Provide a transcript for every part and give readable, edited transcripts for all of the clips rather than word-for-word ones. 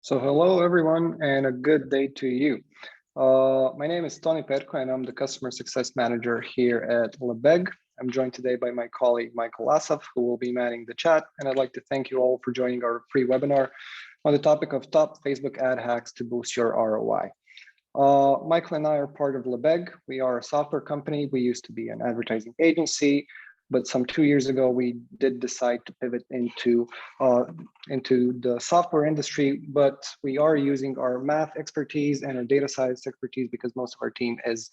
So hello everyone and a good day to you. My name is Tony Perko and I'm the Customer Success Manager here at Lebesgue. I'm joined today by my colleague Michael Asaf, who will be manning the chat. And I'd like to thank you all for joining our free webinar on the topic of top Facebook ad hacks to boost your ROI. Michael and I are part of Lebesgue. We are a software company. We used to be an advertising agency, but some 2 years ago, we did decide to pivot into the software industry, but we are using our math expertise and our data science expertise because most of our team is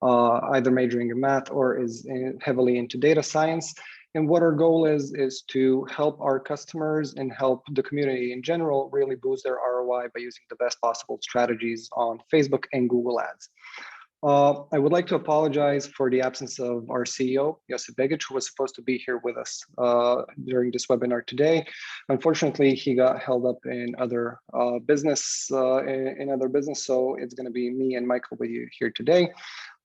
either majoring in math or is heavily into data science. And what our goal is to help our customers and help the community in general really boost their ROI by using the best possible strategies on Facebook and Google Ads. I would like to apologize for the absence of our CEO, Josip Begic, who was supposed to be here with us during this webinar today. Unfortunately, he got held up in other business, so it's going to be me and Michael with you here today.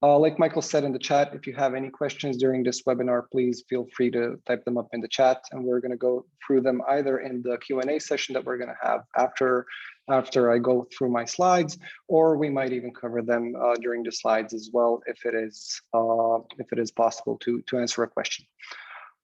Like Michael said in the chat, if you have any questions during this webinar, please feel free to type them up in the chat, and we're going to go through them either in the Q&A session that we're going to have after I go through my slides, or we might even cover them during the slides as well if it is possible to answer a question.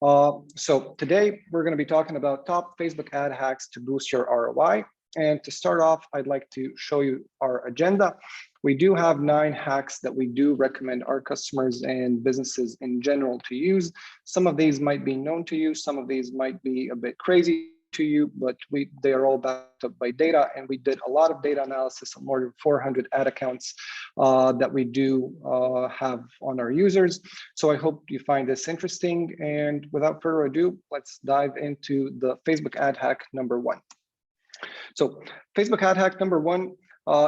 So today we're going to be talking about top Facebook ad hacks to boost your ROI. And to start off, I'd like to show you our agenda. We do have 9 hacks that we do recommend our customers and businesses in general to use. Some of these might be known to you, some of these might be a bit crazy to you, but they are all backed up by data, and we did a lot of data analysis on more than 400 ad accounts that we do have on our users. So I hope you find this interesting, and without further ado, let's dive into the Facebook ad hack number 1. So Facebook ad hack number 1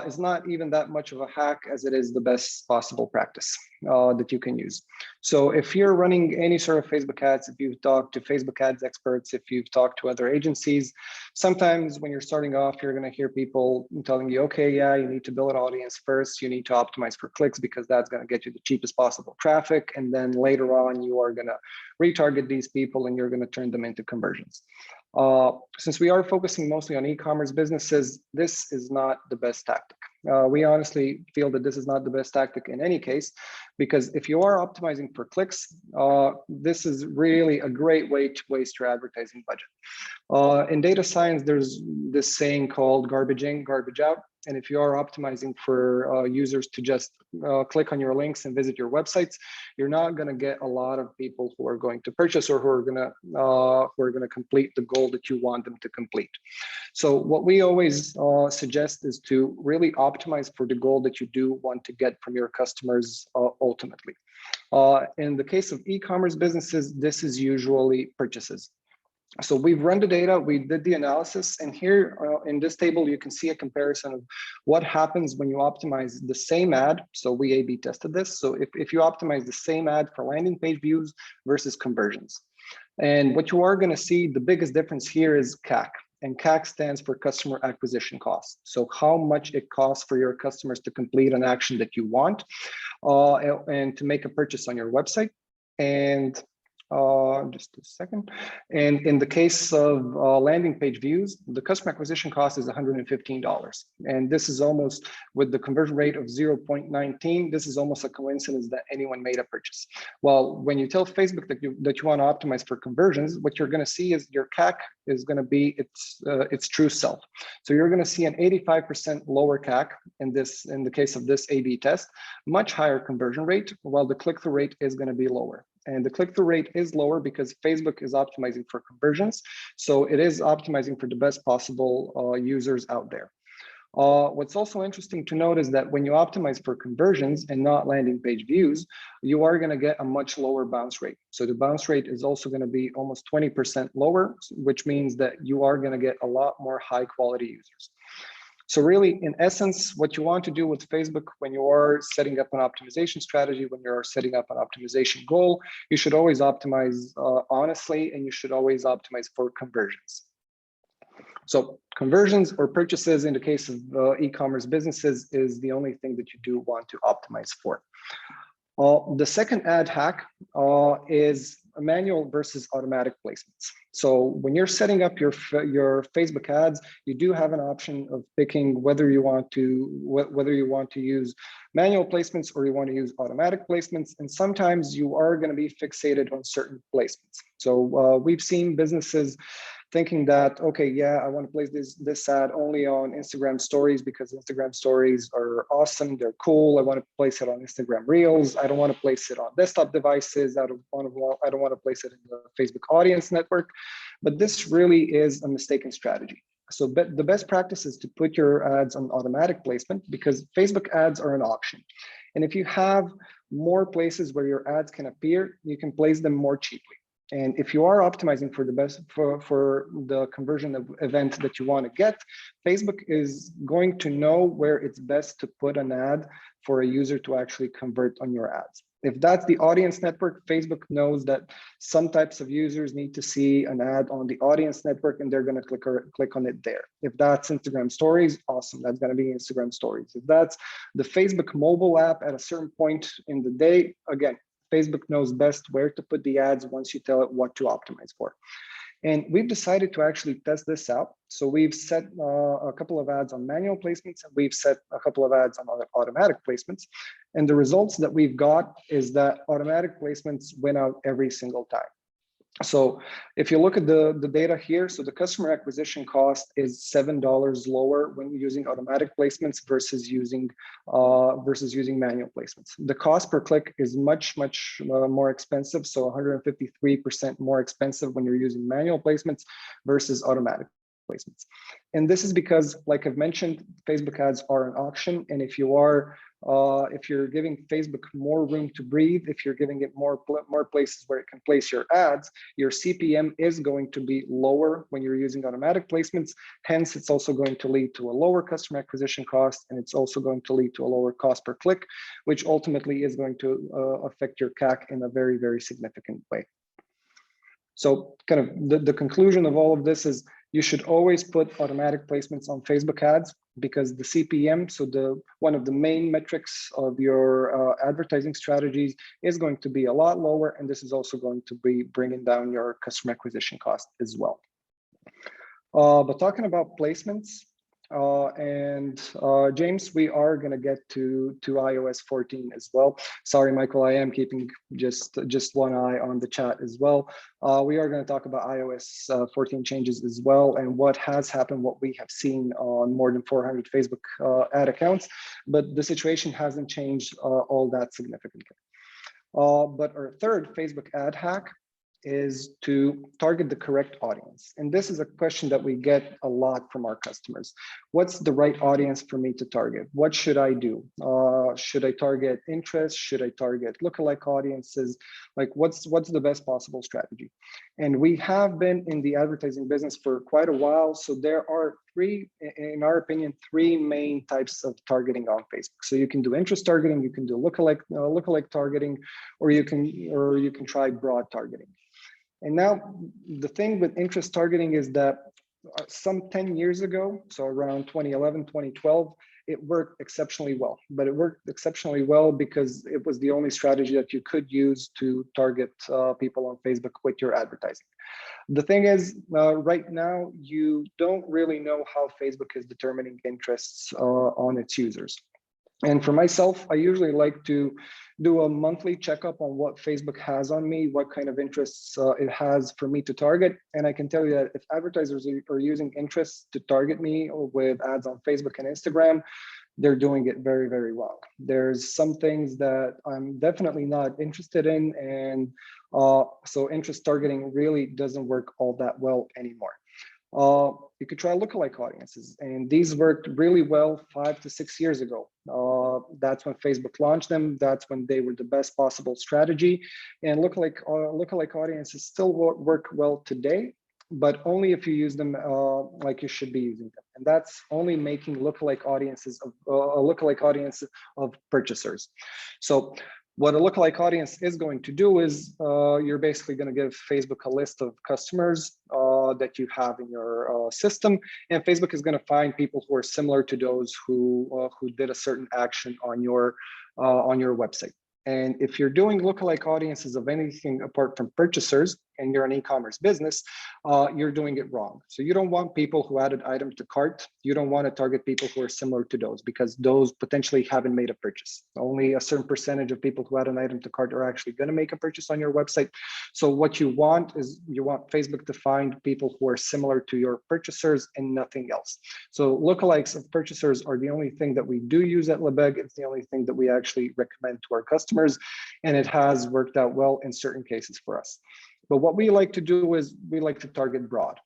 is not even that much of a hack as it is the best possible practice that you can use. So if you're running any sort of Facebook ads, if you've talked to Facebook ads experts, if you've talked to other agencies, sometimes when you're starting off, you're going to hear people telling you, okay, yeah, you need to build an audience first. You need to optimize for clicks because that's going to get you the cheapest possible traffic. And then later on, you are going to retarget these people and you're going to turn them into conversions. Since we are focusing mostly on e-commerce businesses, this is not the best tactic. We honestly feel that this is not the best tactic in any case, because if you are optimizing for clicks, this is really a great way to waste your advertising budget. In data science, there's this saying called garbage in, garbage out. And if you are optimizing for users to just click on your links and visit your websites, you're not going to get a lot of people who are going to purchase or who are going to complete the goal that you want them to complete. So what we always suggest is to really optimize for the goal that you do want to get from your customers ultimately. In the case of e-commerce businesses, this is usually purchases. So we've run the data, we did the analysis, and here in this table, you can see a comparison of what happens when you optimize the same ad. So we A/B tested this. So if you optimize the same ad for landing page views versus conversions. And what you are going to see, the biggest difference here is CAC. And CAC stands for customer acquisition cost. So how much it costs for your customers to complete an action that you want and to make a purchase on your website. And just a second. And in the case of landing page views, the customer acquisition cost is $115. And this is almost, with the conversion rate of 0.19, this is almost a coincidence that anyone made a purchase. Well, when you tell Facebook that you want to optimize for conversions, what you're going to see is your CAC is going to be its true self. So you're going to see an 85% lower CAC in the case of this A/B test, much higher conversion rate, while the click-through rate is going to be lower. And the click-through rate is lower because Facebook is optimizing for conversions. So it is optimizing for the best possible users out there. What's also interesting to note is that when you optimize for conversions and not landing page views, you are going to get a much lower bounce rate. So the bounce rate is also going to be almost 20% lower, which means that you are going to get a lot more high quality users. So really, in essence, what you want to do with Facebook when you are setting up an optimization strategy, when you're setting up an optimization goal, you should always optimize honestly, and you should always optimize for conversions. So conversions or purchases in the case of e-commerce businesses is the only thing that you do want to optimize for. The second ad hack is manual versus automatic placements. So when you're setting up your Facebook ads, you do have an option of picking whether you want to use manual placements or you want to use automatic placements. And sometimes you are going to be fixated on certain placements. So we've seen businesses thinking that, okay, yeah, I want to place this ad only on Instagram stories because Instagram stories are awesome, they're cool. I want to place it on Instagram Reels. I don't want to place it on desktop devices. I don't want to place it in the Facebook audience network. But this really is a mistaken strategy. So the best practice is to put your ads on automatic placement because Facebook ads are an auction. And if you have more places where your ads can appear, you can place them more cheaply. And if you are optimizing for the best for the conversion event that you want to get, Facebook is going to know where it's best to put an ad for a user to actually convert on your ads. If that's the audience network, Facebook knows that some types of users need to see an ad on the audience network and they're going to click on it there. If that's Instagram stories, awesome, that's going to be Instagram stories. If that's the Facebook mobile app at a certain point in the day, again, Facebook knows best where to put the ads once you tell it what to optimize for. And we've decided to actually test this out. So we've set a couple of ads on manual placements and we've set a couple of ads on automatic placements. And the results that we've got is that automatic placements win out every single time. So if you look at the data here, so the customer acquisition cost is $7 lower when using automatic placements versus using manual placements. The cost per click is much more expensive, so 153% more expensive when you're using manual placements versus automatic placements. And this is because, like I've mentioned, Facebook ads are an auction, and if you're giving Facebook more room to breathe, if you're giving it more places where it can place your ads, your CPM is going to be lower when you're using automatic placements. Hence, it's also going to lead to a lower customer acquisition cost, and it's also going to lead to a lower cost per click, which ultimately is going to affect your CAC in a very, very significant way. So kind of the conclusion of all of this is you should always put automatic placements on Facebook ads because the CPM, so one of the main metrics of your advertising strategies, is going to be a lot lower, and this is also going to be bringing down your customer acquisition cost as well. But talking about placements, James, we are going to get to iOS 14 as well. Sorry, Michael, I am keeping just one eye on the chat as well. We are going to talk about iOS 14 changes as well and what has happened, what we have seen on more than 400 Facebook ad accounts, but the situation hasn't changed all that significantly. But our third Facebook ad hack is to target the correct audience. And this is a question that we get a lot from our customers. What's the right audience for me to target? What should I do? Should I target interest? Should I target lookalike audiences? Like what's the best possible strategy? And we have been in the advertising business for quite a while. So there are in our opinion, three main types of targeting on Facebook. So you can do interest targeting, you can do lookalike targeting, or you can try broad targeting. And now the thing with interest targeting is that some 10 years ago, so around 2011, 2012, it worked exceptionally well. But it worked exceptionally well because it was the only strategy that you could use to target people on Facebook with your advertising. The thing is, right now, you don't really know how Facebook is determining interests on its users. And for myself, I usually like to do a monthly checkup on what Facebook has on me, what kind of interests it has for me to target. And I can tell you that if advertisers are using interests to target me with ads on Facebook and Instagram, they're doing it very, very well. There's some things that I'm definitely not interested in. And so interest targeting really doesn't work all that well anymore. You could try lookalike audiences, and these worked really well 5 to 6 years ago. That's when Facebook launched them. That's when they were the best possible strategy. And lookalike audiences still work well today, but only if you use them like you should be using them. And that's only making lookalike audiences of purchasers. So what a lookalike audience is going to do is you're basically going to give Facebook a list of customers that you have in your system, and Facebook is going to find people who are similar to those who did a certain action on your website. And if you're doing lookalike audiences of anything apart from purchasers and you're an e-commerce business, you're doing it wrong. So you don't want people who added item to cart. You don't want to target people who are similar to those because those potentially haven't made a purchase. Only a certain percentage of people who add an item to cart are actually going to make a purchase on your website. So what you want is you want Facebook to find people who are similar to your purchasers and nothing else. So lookalikes of purchasers are the only thing that we do use at Lebesgue. It's the only thing that we actually recommend to our customers, and it has worked out well in certain cases for us. But what we like to do is we like to target broad.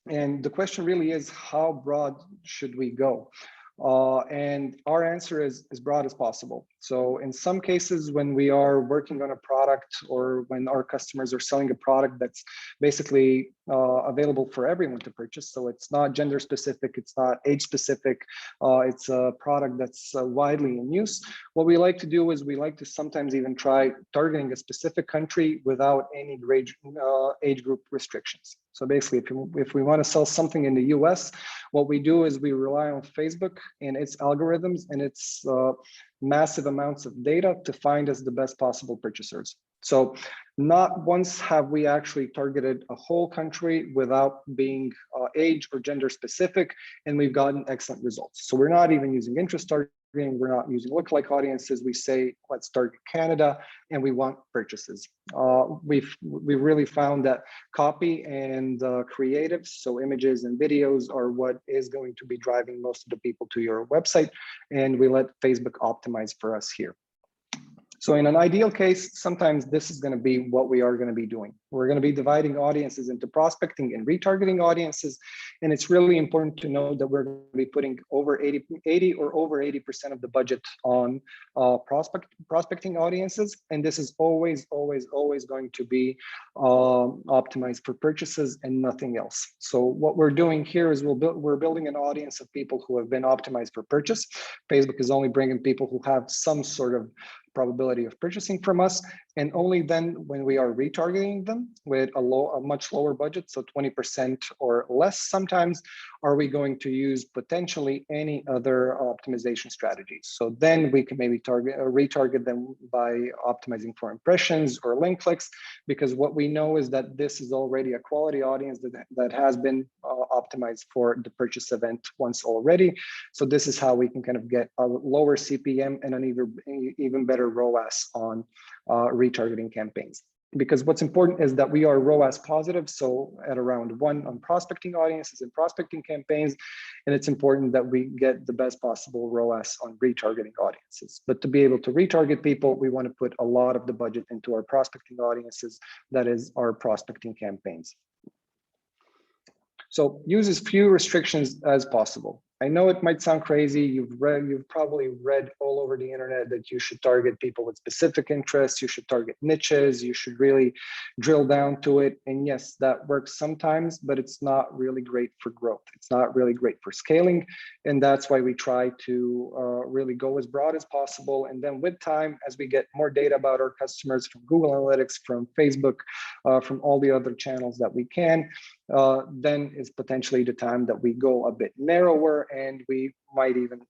And the question really is, how broad should we go? And our answer is as broad as possible. So in some cases, when we are working on a product or when our customers are selling a product that's basically available for everyone to purchase, so it's not gender specific, it's not age specific, it's a product that's widely in use. What we like to do is we like to sometimes even try targeting a specific country without any age group restrictions. So basically, if we want to sell something in the US, what we do is we rely on Facebook and its algorithms and its massive amounts of data to find us the best possible purchasers. So not once have we actually targeted a whole country without being age or gender specific, and we've gotten excellent results. So we're not even using interest targeting, we're not using lookalike audiences. We say, let's target Canada, and we want purchases. We've really found that copy and creatives, so images and videos, are what is going to be driving most of the people to your website, and we let Facebook optimize for us here. So in an ideal case, sometimes this is going to be what we are going to be doing. We're going to be dividing audiences into prospecting and retargeting audiences. And it's really important to know that we're going to be putting over 80 or over 80% of the budget on prospecting audiences. And this is always going to be optimized for purchases and nothing else. So what we're doing here is we're building an audience of people who have been optimized for purchase. Facebook is only bringing people who have some sort of probability of purchasing from us, and only then when we are retargeting them with a much lower budget, so 20% or less sometimes, are we going to use potentially any other optimization strategies. So then we can maybe retarget them by optimizing for impressions or link clicks, because what we know is that this is already a quality audience that has been optimized for the purchase event once already. So this is how we can kind of get a lower CPM and an even better ROAS on retargeting campaigns. Because what's important is that we are ROAS positive, so at around 1 on prospecting audiences and prospecting campaigns, and it's important that we get the best possible ROAS on retargeting audiences. But to be able to retarget people, we want to put a lot of the budget into our prospecting audiences, that is our prospecting campaigns. So use as few restrictions as possible. I know it might sound crazy. You've probably read all over the internet that you should target people with specific interests. You should target niches. You should really drill down to it. And yes, that works sometimes, but it's not really great for growth. It's not really great for scaling. And that's why we try to really go as broad as possible. And then with time, as we get more data about our customers from Google Analytics, from Facebook, from all the other channels that we can, then is potentially the time that we go a bit narrower, and we might even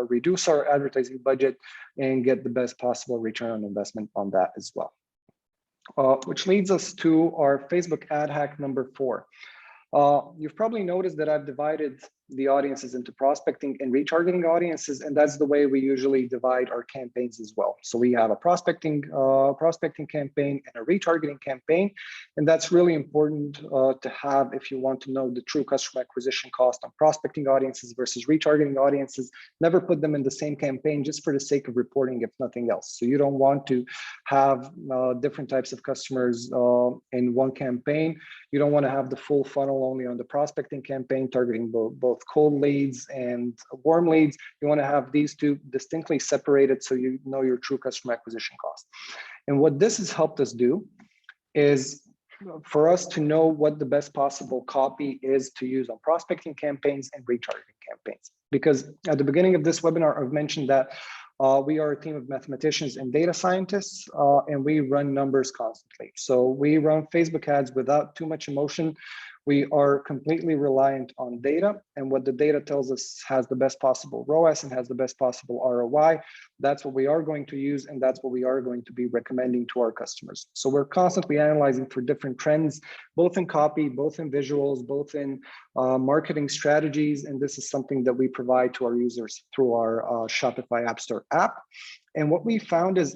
reduce our advertising budget and get the best possible return on investment on that as well. Which leads us to our Facebook ad hack number 4. You've probably noticed that I've divided the audiences into prospecting and retargeting audiences, and that's the way we usually divide our campaigns as well. So we have a prospecting campaign and a retargeting campaign, and that's really important to have if you want to know the true customer acquisition cost on prospecting audiences versus retargeting audiences. Never put them in the same campaign just for the sake of reporting, if nothing else. So you don't want to have different types of customers in one campaign. You don't want to have the full funnel only on the prospecting campaign, targeting both cold leads and warm leads. You want to have these two distinctly separated so you know your true customer acquisition cost. And what this has helped us do is for us to know what the best possible copy is to use on prospecting campaigns and retargeting campaigns. Because at the beginning of this webinar, I've mentioned that we are a team of mathematicians and data scientists, and we run numbers constantly. So we run Facebook ads without too much emotion. We are completely reliant on data, and what the data tells us has the best possible ROAS and has the best possible ROI. That's what we are going to use, and that's what we are going to be recommending to our customers. So we're constantly analyzing for different trends, both in copy, both in visuals, both in marketing strategies, and this is something that we provide to our users through our Shopify App Store app. And what we found is,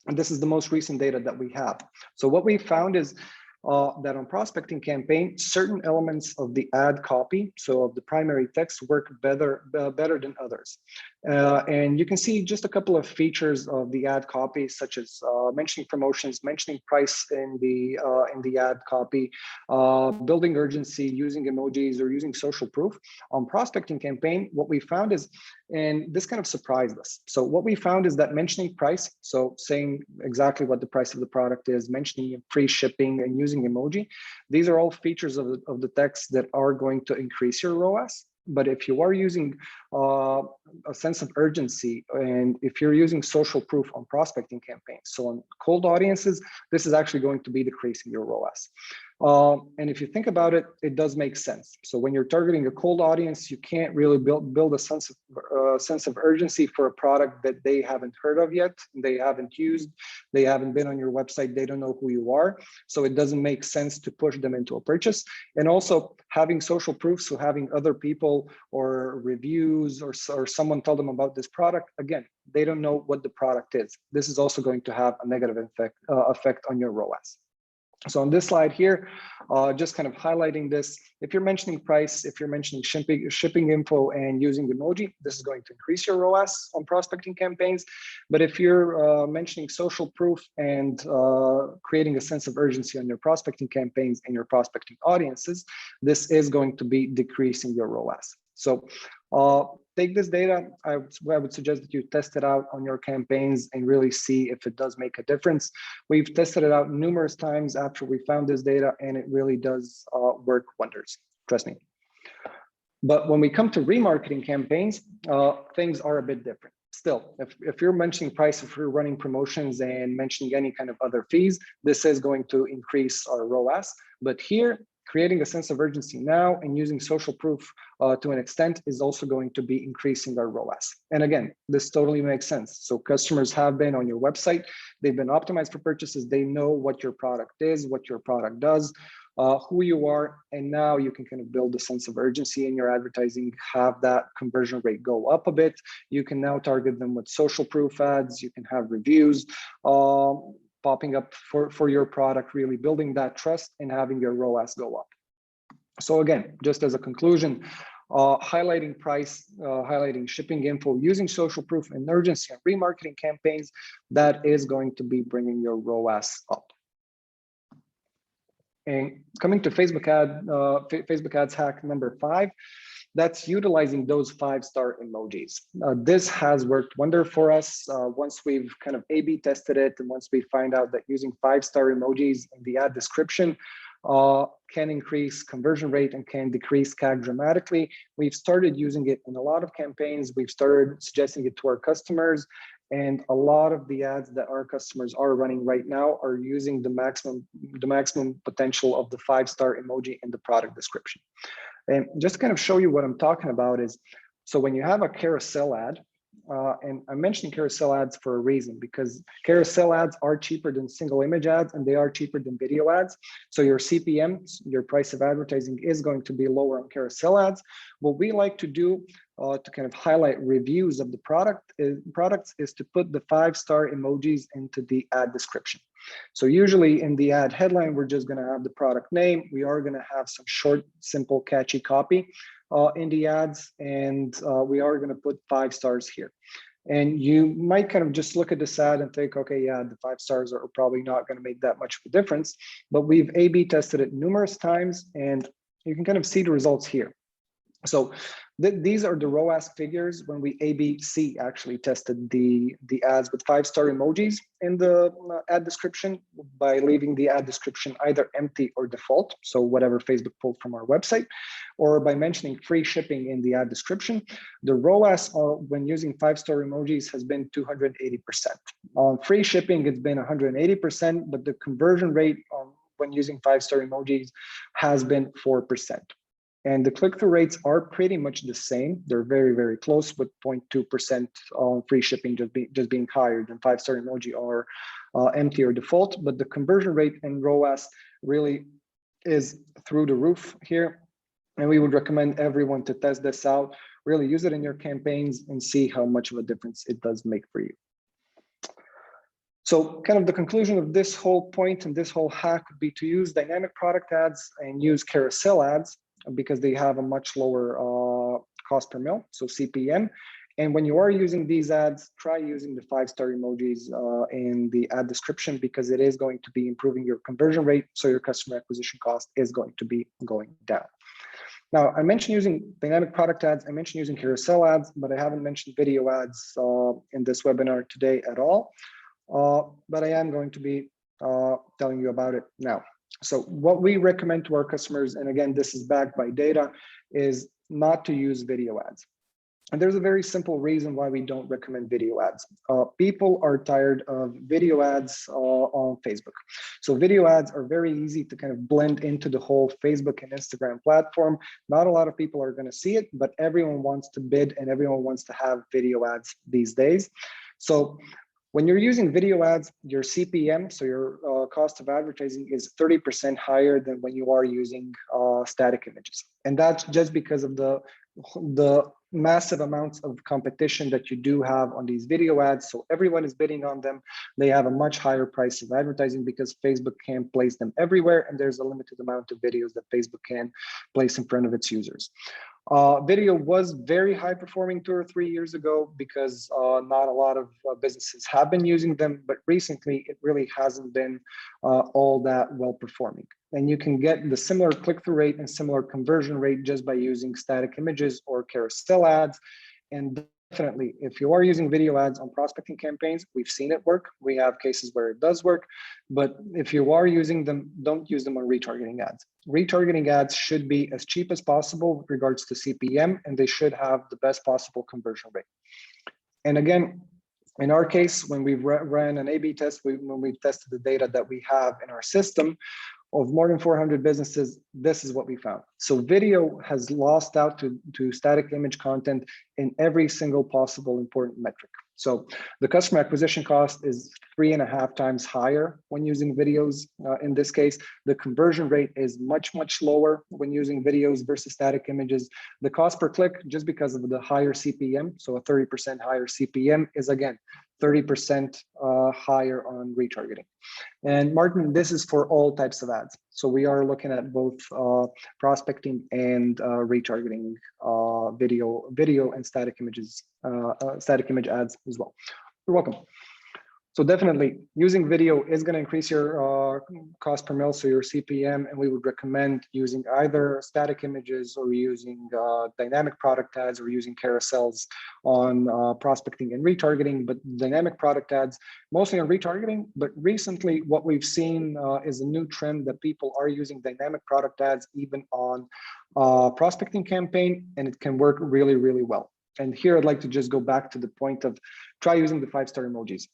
and this is the most recent data that we have. So what we found is that on prospecting campaign, certain elements of the ad copy, so of the primary text, work better than others. And you can see just a couple of features of the ad copy, such as mentioning promotions, mentioning price in the ad copy, building urgency, using emojis, or using social proof. On prospecting campaign, what we found is, and this kind of surprised us. So what we found is that mentioning price, so saying exactly what the price of the product is, mentioning free shipping, and using emoji, these are all features of the text that are going to increase your ROAS. But if you are using a sense of urgency, and if you're using social proof on prospecting campaigns, so on cold audiences, this is actually going to be decreasing your ROAS. And if you think about it, it does make sense. So when you're targeting a cold audience, you can't really build a sense of urgency for a product that they haven't heard of yet, they haven't used, they haven't been on your website, they don't know who you are. So it doesn't make sense to push them into a purchase. And also having social proof, so having other people or reviews or someone tell them about this product, again, they don't know what the product is. This is also going to have a negative effect on your ROAS. So on this slide here, just kind of highlighting this, if you're mentioning price, if you're mentioning shipping info and using emoji, this is going to increase your ROAS on prospecting campaigns. But if you're mentioning social proof and creating a sense of urgency on your prospecting campaigns and your prospecting audiences, this is going to be decreasing your ROAS. So take this data. I would suggest that you test it out on your campaigns and really see if it does make a difference. We've tested it out numerous times after we found this data, and it really does work wonders, trust me. But when we come to remarketing campaigns, things are a bit different. Still, if you're mentioning price, if you're running promotions and mentioning any kind of other fees, this is going to increase our ROAS. But here, creating a sense of urgency now and using social proof to an extent is also going to be increasing our ROAS. And again, this totally makes sense. So customers have been on your website, they've been optimized for purchases, they know what your product is, what your product does, who you are, and now you can kind of build a sense of urgency in your advertising, have that conversion rate go up a bit. You can now target them with social proof ads, you can have reviews popping up for your product, really building that trust and having your ROAS go up. So again, just as a conclusion, highlighting price, highlighting shipping info, using social proof and urgency on remarketing campaigns, that is going to be bringing your ROAS up. And coming to Facebook ads hack number 5, that's utilizing those 5-star emojis. This has worked wonder for us. Once we've kind of A/B tested it, and once we find out that using 5-star emojis in the ad description can increase conversion rate and can decrease CAC dramatically, we've started using it in a lot of campaigns. We've started suggesting it to our customers, and a lot of the ads that our customers are running right now are using the maximum potential of the 5-star emoji in the product description. And just to kind of show you what I'm talking about is, so when you have a carousel ad, and I'm mentioning carousel ads for a reason, because carousel ads are cheaper than single image ads, and they are cheaper than video ads. So your CPM, your price of advertising, is going to be lower on carousel ads. What we like to do to kind of highlight reviews of the products is to put the 5-star emojis into the ad description. So usually in the ad headline, we're just going to have the product name. We are going to have some short, simple, catchy copy in the ads, and we are going to put 5 stars here. And you might kind of just look at this ad and think, okay, yeah, the 5 stars are probably not going to make that much of a difference. But we've A/B tested it numerous times, and you can kind of see the results here. So these are the ROAS figures when we ABC actually tested the ads with 5-star emojis in the ad description by leaving the ad description either empty or default, so whatever Facebook pulled from our website, or by mentioning free shipping in the ad description. The ROAS when using 5-star emojis has been 280%. On free shipping, it's been 180%, but the conversion rate when using 5-star emojis has been 4%. And the click-through rates are pretty much the same. They're very, very close, with 0.2% on free shipping just being higher than 5-star emoji or empty or default. But the conversion rate and ROAS really is through the roof here. And we would recommend everyone to test this out, really use it in your campaigns and see how much of a difference it does make for you. So kind of the conclusion of this whole point and this whole hack would be to use dynamic product ads and use carousel ads, because they have a much lower cost per mil, so CPM. And when you are using these ads, try using the 5-star emojis in the ad description, because it is going to be improving your conversion rate, so your customer acquisition cost is going to be going down. Now, I mentioned using dynamic product ads, I mentioned using carousel ads, but I haven't mentioned video ads in this webinar today at all. But I am going to be telling you about it now. So what we recommend to our customers, and again, this is backed by data, is not to use video ads. And there's a very simple reason why we don't recommend video ads. People are tired of video ads on Facebook. So video ads are very easy to kind of blend into the whole Facebook and Instagram platform. Not a lot of people are going to see it, but everyone wants to bid and everyone wants to have video ads these days. So when you're using video ads, your CPM, so your cost of advertising, is 30% higher than when you are using static images. And that's just because of the massive amounts of competition that you do have on these video ads. So everyone is bidding on them. They have a much higher price of advertising because Facebook can't place them everywhere, and there's a limited amount of videos that Facebook can place in front of its users. Video was very high performing 2 or 3 years ago because not a lot of businesses have been using them, but recently it really hasn't been all that well performing. And you can get the similar click-through rate and similar conversion rate just by using static images or carousel ads. And definitely, if you are using video ads on prospecting campaigns, we've seen it work. We have cases where it does work, but if you are using them, don't use them on retargeting ads. Retargeting ads should be as cheap as possible with regards to CPM, and they should have the best possible conversion rate. And again, in our case, when we ran an A/B test, when we tested the data that we have in our system, of more than 400 businesses, this is what we found. So video has lost out to static image content in every single possible important metric. So the customer acquisition cost is 3.5 times higher when using videos. In this case, the conversion rate is much, much lower when using videos versus static images. The cost per click, just because of the higher CPM, so a 30% higher CPM, is again 30% higher on retargeting. And Martin, this is for all types of ads. So we are looking at both prospecting and retargeting video and static images, static image ads as well. You're welcome. So definitely using video is going to increase your cost per mil, so your CPM, and we would recommend using either static images or using dynamic product ads or using carousels on prospecting and retargeting, but dynamic product ads mostly on retargeting. But recently what we've seen is a new trend that people are using dynamic product ads even on prospecting campaign, and it can work really, really well. And here I'd like to just go back to the point of try using the 5-star emojis.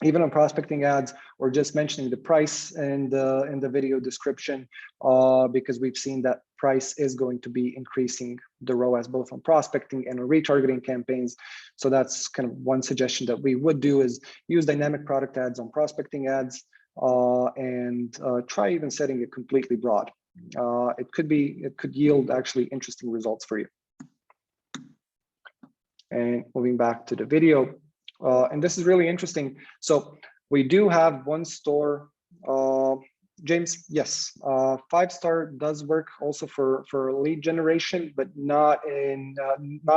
Even on prospecting ads, or just mentioning the price and in the video description, because we've seen that price is going to be increasing the ROAS both on prospecting and on retargeting campaigns. So that's kind of one suggestion that we would do, is use dynamic product ads on prospecting ads, and try even setting it completely broad. It could yield actually interesting results for you. And moving back to the video. And this is really interesting. So we do have one store, James, yes, 5-star does work also for lead generation, but not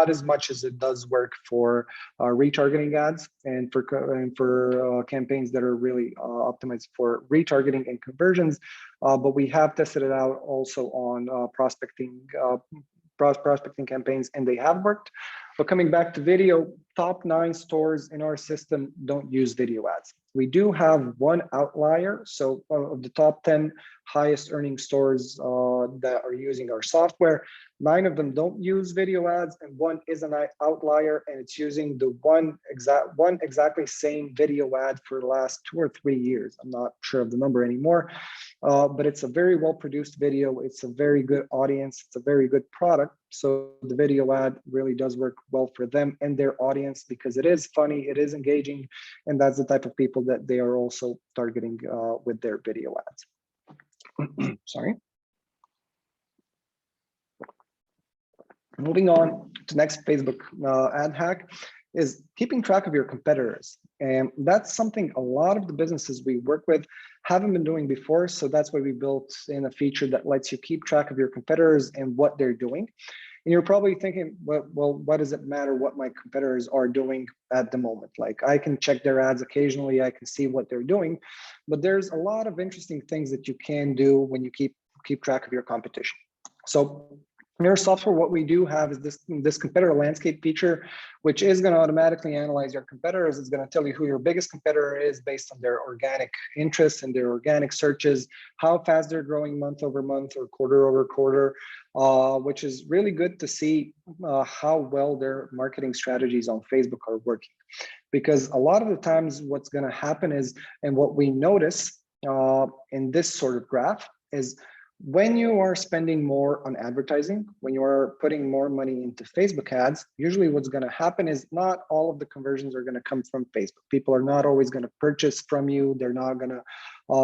as much as it does work for retargeting ads and for campaigns that are really optimized for retargeting and conversions. But we have tested it out also on prospecting campaigns, and they have worked. But coming back to video, top 9 stores in our system don't use video ads. We do have one outlier. So of the top 10 highest earning stores that are using our software, 9 of them don't use video ads, and one is an outlier, and it's using the one exactly same video ad for the last 2 or 3 years. I'm not sure of the number anymore, but it's a very well-produced video. It's a very good audience. It's a very good product. So the video ad really does work well for them and their audience because it is funny, it is engaging, and that's the type of people that they are also targeting with their video ads. Sorry. Moving on to next Facebook ad hack is keeping track of your competitors. And that's something a lot of the businesses we work with haven't been doing before. So that's why we built in a feature that lets you keep track of your competitors and what they're doing. And you're probably thinking, well, what does it matter what my competitors are doing at the moment? Like, I can check their ads occasionally, I can see what they're doing, but there's a lot of interesting things that you can do when you keep track of your competition. So in our software, what we do have is this competitor landscape feature, which is going to automatically analyze your competitors. It's going to tell you who your biggest competitor is based on their organic interests and their organic searches, how fast they're growing month over month or quarter over quarter, which is really good to see how well their marketing strategies on Facebook are working. Because a lot of the times what's going to happen is, and what we notice in this sort of graph is, when you are spending more on advertising, when you are putting more money into Facebook ads, usually what's going to happen is not all of the conversions are going to come from Facebook. People are not always going to purchase from you. They're not going to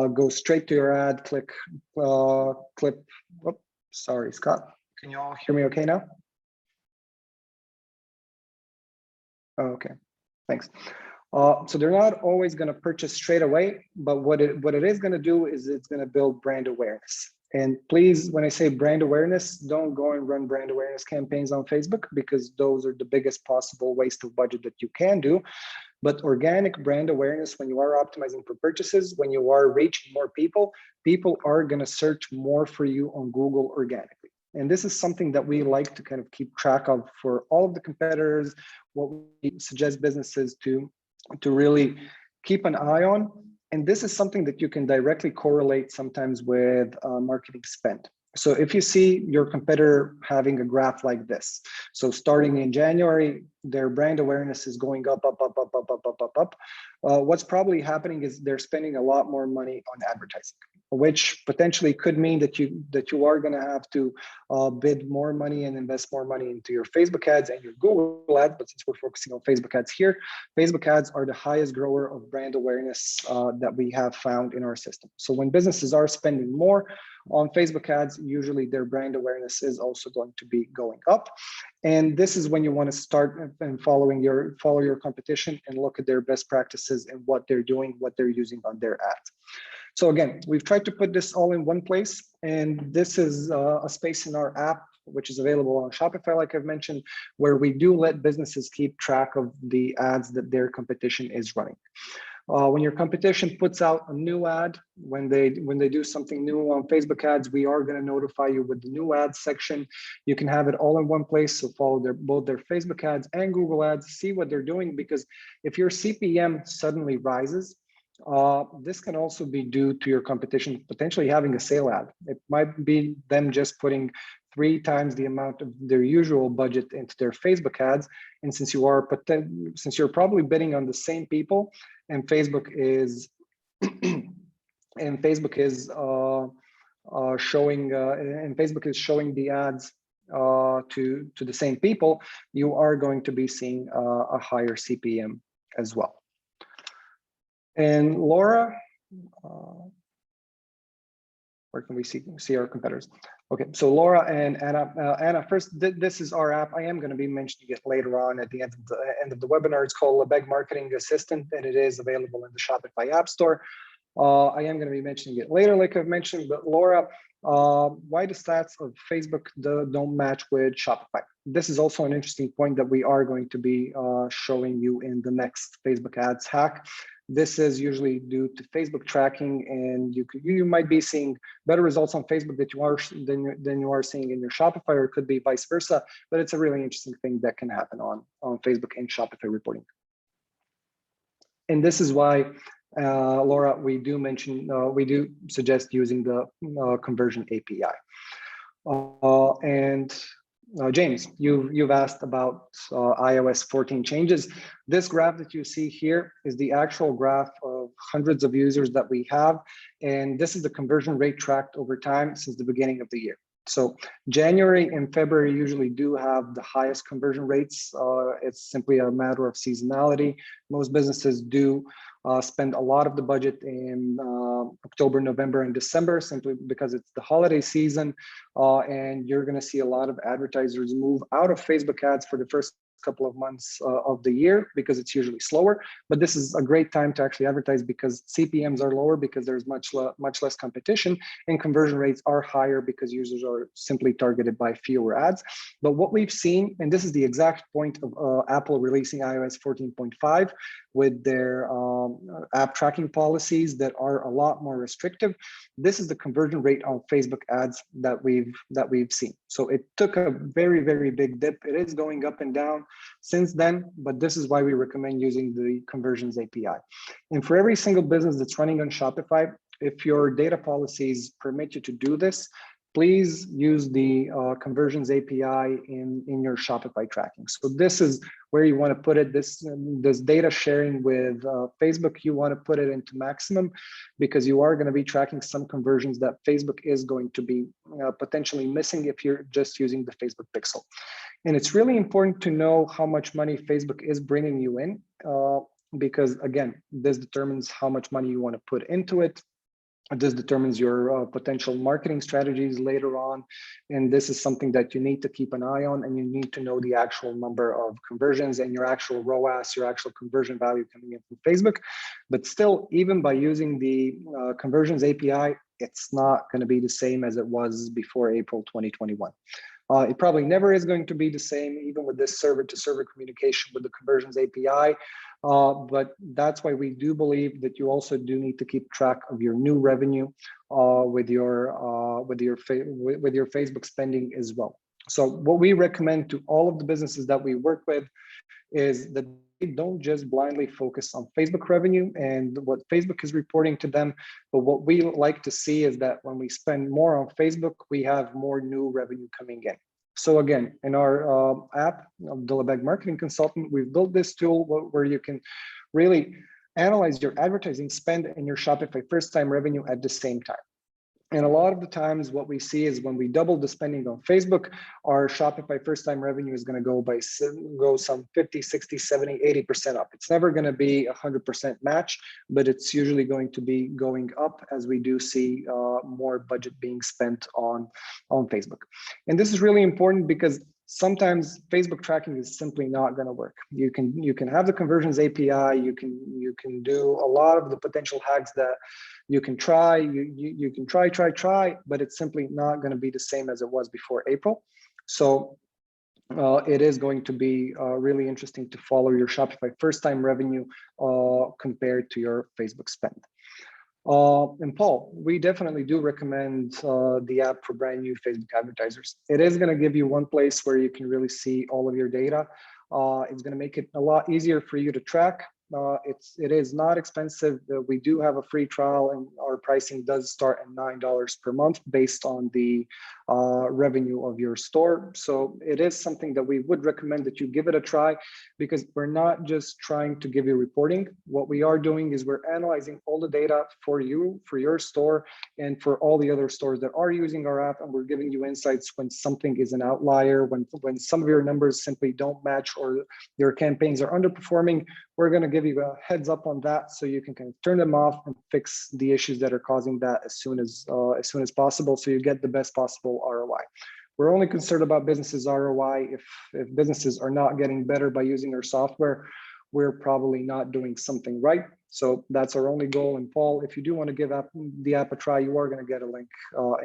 go straight to your ad, click. Whoop, sorry, Scott. Can you all hear me okay now? Okay, thanks. So they're not always going to purchase straight away, but what it is going to do is it's going to build brand awareness. And please, when I say brand awareness, don't go and run brand awareness campaigns on Facebook, because those are the biggest possible waste of budget that you can do. But organic brand awareness, when you are optimizing for purchases, when you are reaching more people, people are going to search more for you on Google organically. And this is something that we like to kind of keep track of for all of the competitors, what we suggest businesses to really keep an eye on. And this is something that you can directly correlate sometimes with marketing spend. So if you see your competitor having a graph like this, so starting in January, their brand awareness is going up. What's probably happening is they're spending a lot more money on advertising, which potentially could mean that you are going to have to bid more money and invest more money into your Facebook ads and your Google ads. But since we're focusing on Facebook ads here, Facebook ads are the highest grower of brand awareness that we have found in our system. So when businesses are spending more on Facebook ads, usually their brand awareness is also going to be going up. And this is when you want to start and follow your competition and look at their best practices and what they're doing, what they're using on their ads. So again, we've tried to put this all in one place, and this is a space in our app, which is available on Shopify, like I've mentioned, where we do let businesses keep track of the ads that their competition is running. When your competition puts out a new ad, when they do something new on Facebook ads, we are going to notify you with the new ads section. You can have it all in one place. So follow both their Facebook ads and Google ads, see what they're doing, because if your CPM suddenly rises, this can also be due to your competition potentially having a sale ad. It might be them just putting 3 times the amount of their usual budget into their Facebook ads. And since you're probably bidding on the same people, and Facebook is showing the ads to the same people, you are going to be seeing a higher CPM as well. And Laura, where can we see our competitors? Okay, so Laura and Anna. Anna, first, this is our app. I am going to be mentioning it later on at the end of the webinar. It's called Lebesgue Marketing Assistant, and it is available in the Shopify App Store. I am going to be mentioning it later, like I've mentioned. But Laura, why the stats of Facebook don't match with Shopify? This is also an interesting point that we are going to be showing you in the next Facebook ads hack. This is usually due to Facebook tracking, and you might be seeing better results on Facebook that than you are seeing in your Shopify, or it could be vice versa. But it's a really interesting thing that can happen on Facebook and Shopify reporting. And this is why, Laura, we do suggest using the conversion API. James, you've asked about iOS 14 changes. This graph that you see here is the actual graph of hundreds of users that we have, and this is the conversion rate tracked over time since the beginning of the year. So January and February usually do have the highest conversion rates. It's simply a matter of seasonality. Most businesses do spend a lot of the budget in October, November, and December, simply because it's the holiday season. And you're going to see a lot of advertisers move out of Facebook ads for the first couple of months of the year, because it's usually slower. But this is a great time to actually advertise, because CPMs are lower because there's much less competition, and conversion rates are higher because users are simply targeted by fewer ads. But what we've seen, and this is the exact point of Apple releasing iOS 14.5 with their app tracking policies that are a lot more restrictive. This is the conversion rate on Facebook ads that we've seen. So it took a very, very big dip. It is going up and down since then, but this is why we recommend using the conversions API. And for every single business that's running on Shopify, if your data policies permit you to do this, please use the conversions API in your Shopify tracking. So this is where you want to put it. This data sharing with Facebook, you want to put it into maximum, because you are going to be tracking some conversions that Facebook is going to be potentially missing if you're just using the Facebook pixel. And it's really important to know how much money Facebook is bringing you in, because again, this determines how much money you want to put into it. This determines your potential marketing strategies later on. And this is something that you need to keep an eye on, and you need to know the actual number of conversions and your actual ROAS, your actual conversion value coming in from Facebook. But still, even by using the conversions API, it's not going to be the same as it was before April 2021. It probably never is going to be the same, even with this server-to-server communication with the conversions API. But that's why we do believe that you also do need to keep track of your new revenue with your Facebook spending as well. So what we recommend to all of the businesses that we work with is that they don't just blindly focus on Facebook revenue and what Facebook is reporting to them, but what we like to see is that when we spend more on Facebook, we have more new revenue coming in. So again, in our app, the Lebesgue Marketing Consultant, we've built this tool where you can really analyze your advertising spend and your Shopify first-time revenue at the same time. And a lot of the times what we see is when we double the spending on Facebook, our Shopify first-time revenue is going to go some 50, 60, 70, 80% up. It's never going to be 100% match, but it's usually going to be going up as we do see more budget being spent on Facebook. And this is really important because sometimes Facebook tracking is simply not going to work. You can have the conversions API, you can do a lot of the potential hacks that you can try, you can try, but it's simply not going to be the same as it was before April. So it is going to be really interesting to follow your Shopify first-time revenue compared to your Facebook spend. And Paul, we definitely do recommend the app for brand new Facebook advertisers. It is going to give you one place where you can really see all of your data. It's going to make it a lot easier for you to track. It is not expensive. We do have a free trial, and our pricing does start at $9 per month based on the revenue of your store. So it is something that we would recommend that you give it a try, because we're not just trying to give you reporting. What we are doing is we're analyzing all the data for you, for your store, and for all the other stores that are using our app, and we're giving you insights when something is an outlier, when some of your numbers simply don't match or your campaigns are underperforming. We're going to give you a heads up on that, so you can kind of turn them off and fix the issues that are causing that as soon as possible, so you get the best possible ROI. We're only concerned about businesses' ROI. If businesses are not getting better by using our software, we're probably not doing something right. So that's our only goal. And Paul, if you do want to give the app a try, you are going to get a link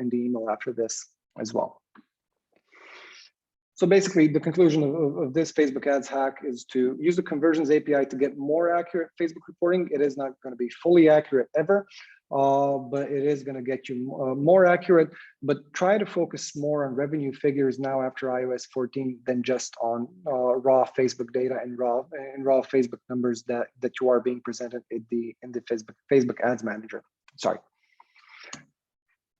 in the email after this as well. So basically, the conclusion of this Facebook ads hack is to use the conversions API to get more accurate Facebook reporting. It is not going to be fully accurate ever, but it is going to get you more accurate. But try to focus more on revenue figures now after iOS 14 than just on raw Facebook data and raw Facebook numbers that you are being presented in the Facebook Ads Manager. Sorry.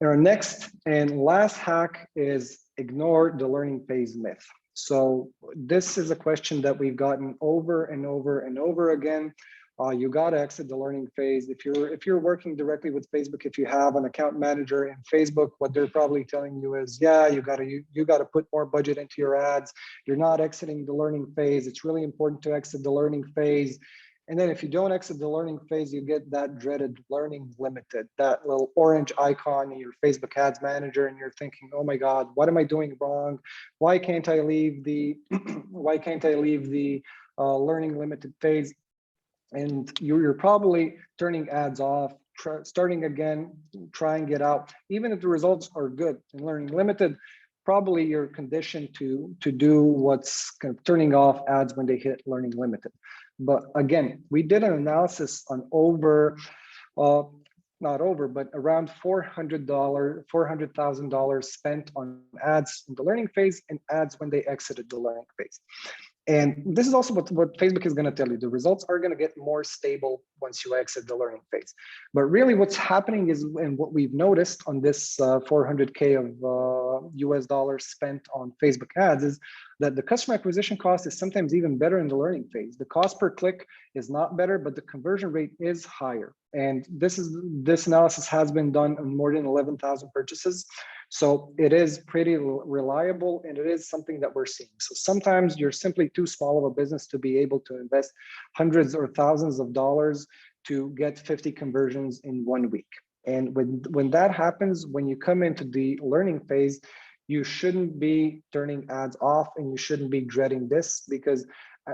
Our next and last hack is ignore the learning phase myth. So this is a question that we've gotten over and over and over again. You got to exit the learning phase. If you're working directly with Facebook, if you have an account manager in Facebook, what they're probably telling you is, yeah, you got to put more budget into your ads. You're not exiting the learning phase. It's really important to exit the learning phase. And then if you don't exit the learning phase, you get that dreaded learning limited, that little orange icon in your Facebook Ads Manager, and you're thinking, oh my God, what am I doing wrong? Why can't I leave the learning limited phase? And you're probably turning ads off, starting again, trying it out. Even if the results are good in learning limited, probably you're conditioned to do what's kind of turning off ads when they hit learning limited. But again, we did an analysis on not over, but around $400,000 spent on ads in the learning phase and ads when they exited the learning phase. And this is also what Facebook is going to tell you. The results are going to get more stable once you exit the learning phase. But really what's happening is, and what we've noticed on this 400K of US dollars spent on Facebook ads, is that the customer acquisition cost is sometimes even better in the learning phase. The cost per click is not better, but the conversion rate is higher. And this analysis has been done on more than 11,000 purchases. So it is pretty reliable, and it is something that we're seeing. So sometimes you're simply too small of a business to be able to invest hundreds or thousands of dollars to get 50 conversions in 1 week. And when that happens, when you come into the learning phase, you shouldn't be turning ads off, and you shouldn't be dreading this, because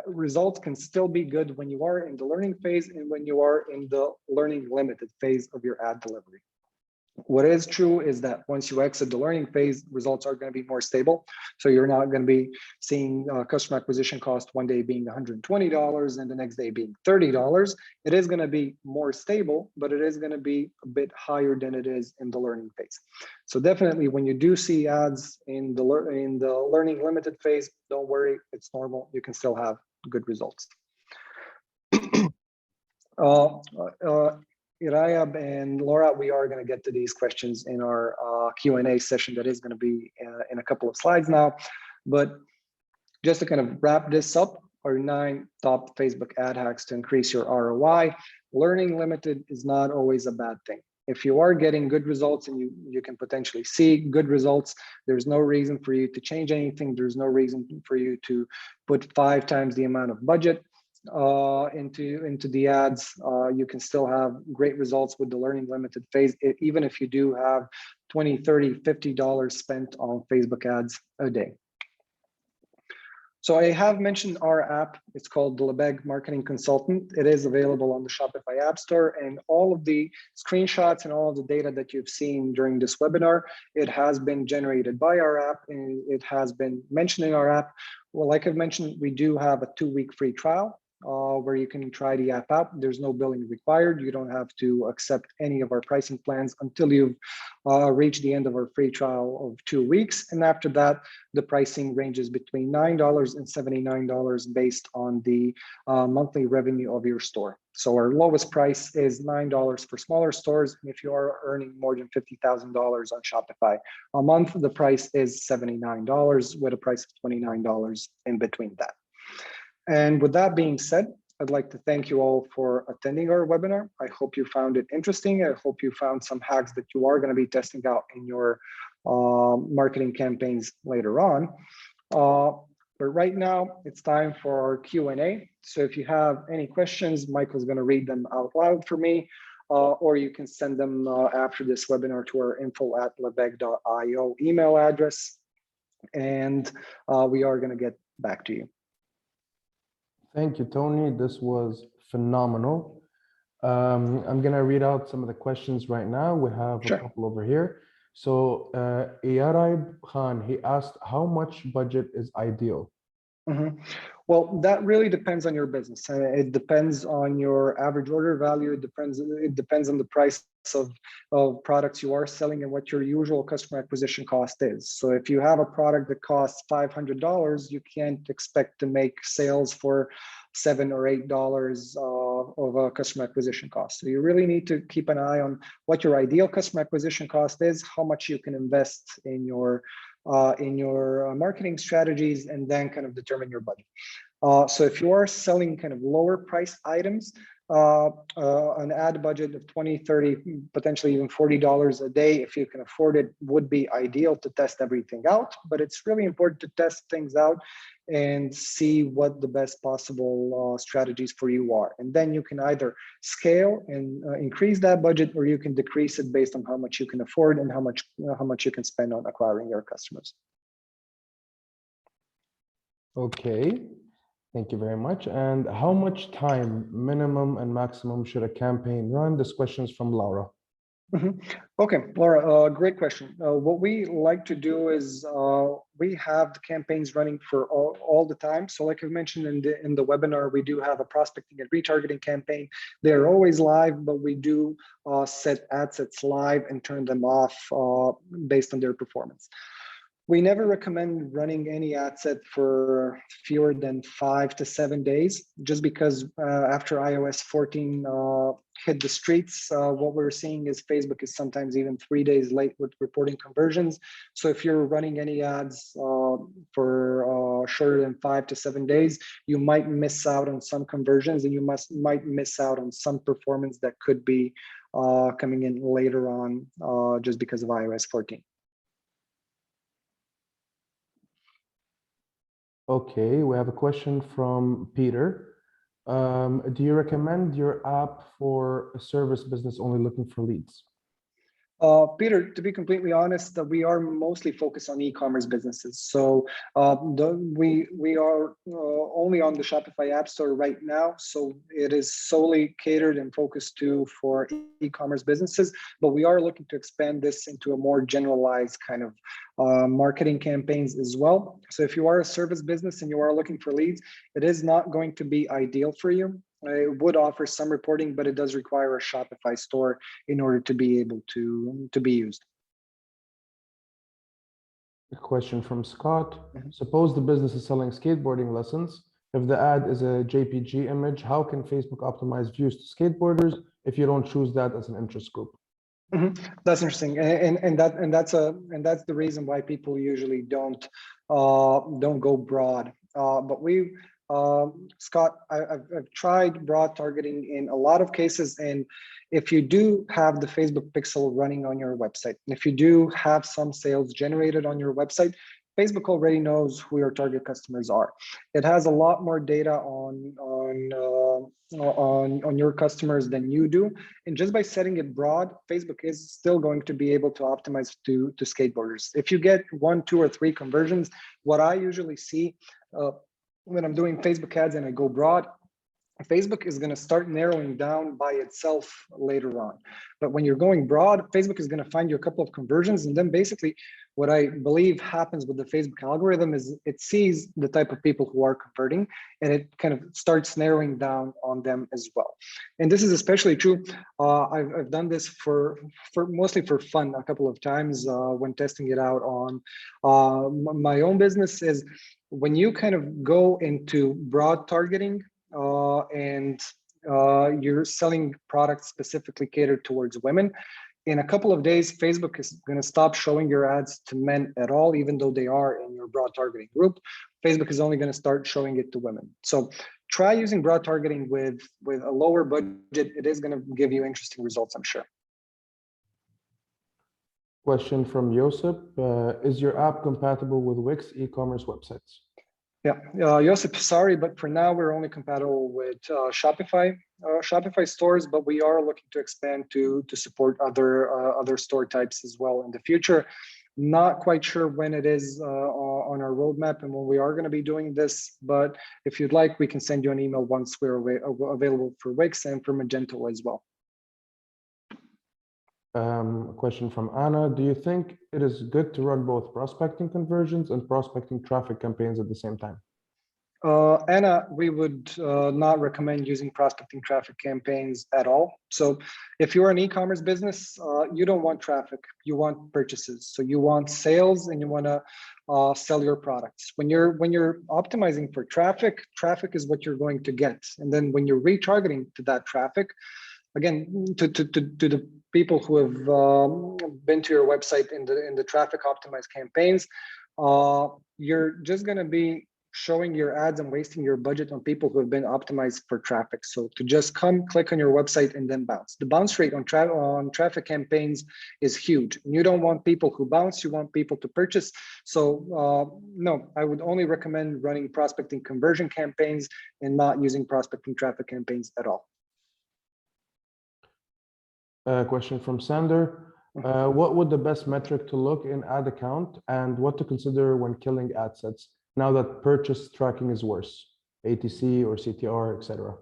results can still be good when you are in the learning phase and when you are in the learning limited phase of your ad delivery. What is true is that once you exit the learning phase, results are going to be more stable. So you're not going to be seeing customer acquisition cost one day being $120 and the next day being $30. It is going to be more stable, but it is going to be a bit higher than it is in the learning phase. So definitely, when you do see ads in the learning limited phase, don't worry, it's normal. You can still have good results. Irayab and Laura, we are going to get to these questions in our Q&A session that is going to be in a couple of slides now. But just to kind of wrap this up, our 9 top Facebook ad hacks to increase your ROI. Learning limited is not always a bad thing. If you are getting good results and you can potentially see good results, there's no reason for you to change anything. There's no reason for you to put 5 times the amount of budget into the ads. You can still have great results with the learning limited phase, even if you do have $20, $30, $50 spent on Facebook ads a day. So I have mentioned our app. It's called the Lebesgue Marketing Consultant. It is available on the Shopify App Store, and all of the screenshots and all of the data that you've seen during this webinar, it has been generated by our app, and it has been mentioned in our app. Well, like I've mentioned, we do have a 2-week free trial where you can try the app out. There's no billing required. You don't have to accept any of our pricing plans until you've reached the end of our free trial of 2 weeks. And after that, the pricing ranges between $9 and $79 based on the monthly revenue of your store. So our lowest price is $9 for smaller stores. And if you are earning more than $50,000 on Shopify a month, the price is $79 with a price of $29 in between that. And with that being said, I'd like to thank you all for attending our webinar. I hope you found it interesting. I hope you found some hacks that you are going to be testing out in your marketing campaigns later on. But right now, it's time for our Q&A. So if you have any questions, Michael's going to read them out loud for me, or you can send them after this webinar to our info@lebesgue.io email address, and we are going to get back to you. Thank you, Tony. This was phenomenal. I'm going to read out some of the questions right now. We have a couple over here. So Yarib Khan, he asked, how much budget is ideal? Mhm. Well, that really depends on your business. It depends on your average order value. It depends on the price of products you are selling and what your usual customer acquisition cost is. So if you have a product that costs $500, you can't expect to make sales for $7 or $8 of a customer acquisition cost. So you really need to keep an eye on what your ideal customer acquisition cost is, how much you can invest in your marketing strategies, and then kind of determine your budget. So if you are selling kind of lower price items, an ad budget of 20, 30, potentially even $40 a day, if you can afford it, would be ideal to test everything out. But it's really important to test things out and see what the best possible strategies for you are. And then you can either scale and increase that budget, or you can decrease it based on how much you can afford and how much you can spend on acquiring your customers. Okay, thank you very much. And how much time, minimum and maximum, should a campaign run? This question is from Laura. Mhm. Okay, Laura, great question. What we like to do is we have the campaigns running for all the time. So like I mentioned in the webinar, we do have a prospecting and retargeting campaign. They're always live, but we do set ad sets live and turn them off based on their performance. We never recommend running any ad set for fewer than 5 to 7 days, just because after iOS 14 hit the streets, what we're seeing is Facebook is sometimes even 3 days late with reporting conversions. So if you're running any ads for shorter than 5 to 7 days, you might miss out on some conversions, and you might miss out on some performance that could be coming in later on just because of iOS 14. Okay, we have a question from Peter. Do you recommend your app for a service business only looking for leads? Peter, to be completely honest, we are mostly focused on e-commerce businesses. So we are only on the Shopify App Store right now. So it is solely catered and focused for e-commerce businesses. But we are looking to expand this into a more generalized kind of marketing campaigns as well. So if you are a service business and you are looking for leads, it is not going to be ideal for you. It would offer some reporting, but it does require a Shopify store in order to be able to be used. A question from Scott. Suppose the business is selling skateboarding lessons. If the ad is a JPG image, how can Facebook optimize views to skateboarders if you don't choose that as an interest group? That's interesting, and that's the reason why people usually don't go broad. But Scott, I've tried broad targeting in a lot of cases, and if you do have the Facebook pixel running on your website, if you do have some sales generated on your website, Facebook already knows who your target customers are. It has a lot more data on your customers than you do, and just by setting it broad, Facebook is still going to be able to optimize to skateboarders. If you get 1, 2, or 3 conversions, what I usually see when I'm doing Facebook ads and I go broad, Facebook is going to start narrowing down by itself later on. But when you're going broad, Facebook is going to find you a couple of conversions. And then basically what I believe happens with the Facebook algorithm is it sees the type of people who are converting, and it kind of starts narrowing down on them as well. And this is especially true. I've done this for mostly for fun a couple of times when testing it out on my own business. Is when you kind of go into broad targeting, and you're selling products specifically catered towards women, in a couple of days, Facebook is going to stop showing your ads to men at all, even though they are in your broad targeting group. Facebook is only going to start showing it to women. So try using broad targeting with a lower budget. It is going to give you interesting results, I'm sure. Question from Josep. Is your app compatible with Wix e-commerce websites? Yeah, Josip, sorry, but for now we're only compatible with Shopify stores, but we are looking to expand to support other store types as well in the future. Not quite sure when it is on our roadmap and when we are going to be doing this, but if you'd like, we can send you an email once we're available for Wix and for Magento as well. A question from Anna. Do you think it is good to run both prospecting conversions and prospecting traffic campaigns at the same time? Anna, we would not recommend using prospecting traffic campaigns at all. So if you're an e-commerce business, you don't want traffic, you want purchases. So you want sales and you want to sell your products. When you're optimizing for traffic, traffic is what you're going to get. And then when you're retargeting to that traffic, again, to the people who have been to your website in the traffic optimized campaigns, you're just going to be showing your ads and wasting your budget on people who have been optimized for traffic. So to just come click on your website and then bounce. The bounce rate on traffic campaigns is huge. You don't want people who bounce, you want people to purchase. So no, I would only recommend running prospecting conversion campaigns and not using prospecting traffic campaigns at all. Question from Sander. What would the best metric to look in ad account and what to consider when killing ad sets now that purchase tracking is worse, ATC or CTR, etc.?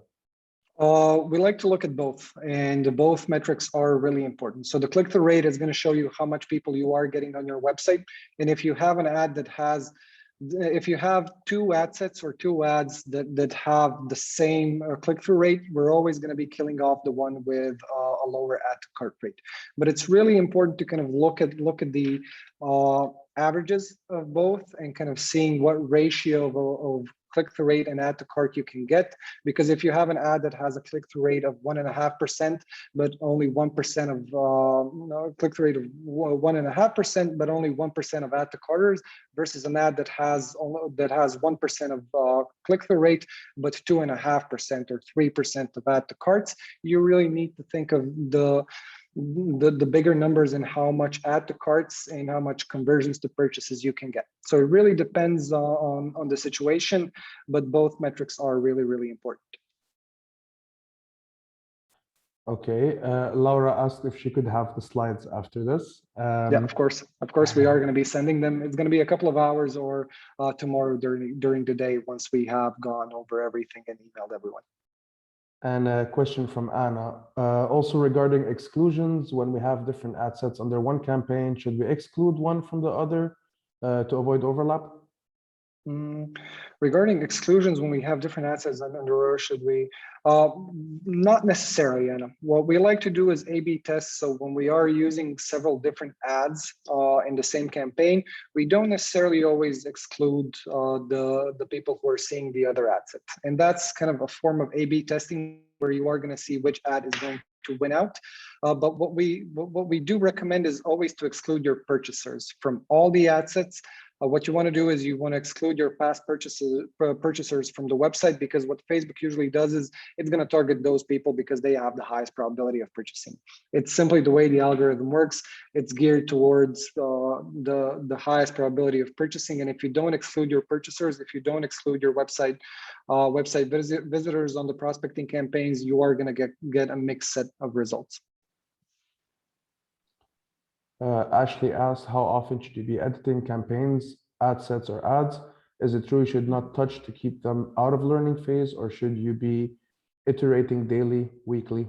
We like to look at both, and both metrics are really important. So the click-through rate is going to show you how much people you are getting on your website. And if you have an ad that has, if you have two ad sets or two ads that have the same click-through rate, we're always going to be killing off the one with a lower add to cart rate. But it's really important to kind of look at the averages of both and kind of seeing what ratio of click-through rate and add to cart you can get. Because if you have an ad that has a click-through rate of 1.5%, but only 1% of click-through rate of 1.5%, but only 1% of add to carters, versus an ad that has 1% of click-through rate, but 2.5% or 3% of add to carts, you really need to think of the bigger numbers and how much add to carts and how much conversions to purchases you can get. So it really depends on the situation, but both metrics are really, really important. Okay, Laura asked if she could have the slides after this. Yeah, of course. Of course, we are going to be sending them. It's going to be a couple of hours or tomorrow during the day once we have gone over everything and emailed everyone. And a question from Anna, also regarding exclusions, when we have different ad sets under one campaign, should we exclude one from the other to avoid overlap? Regarding exclusions, when we have different ad sets under, should we? Not necessarily, Anna. What we like to do is A/B tests. So when we are using several different ads in the same campaign, we don't necessarily always exclude the people who are seeing the other ad set. And that's kind of a form of A/B testing where you are going to see which ad is going to win out. But what we do recommend is always to exclude your purchasers from all the ad sets. What you want to do is you want to exclude your past purchasers from the website, because what Facebook usually does is it's going to target those people because they have the highest probability of purchasing. It's simply the way the algorithm works. It's geared towards the highest probability of purchasing. And if you don't exclude your purchasers, if you don't exclude your website visitors on the prospecting campaigns, you are going to get a mixed set of results. Ashley asked, how often should you be editing campaigns, ad sets, or ads? Is it true you should not touch to keep them out of learning phase, or should you be iterating daily, weekly?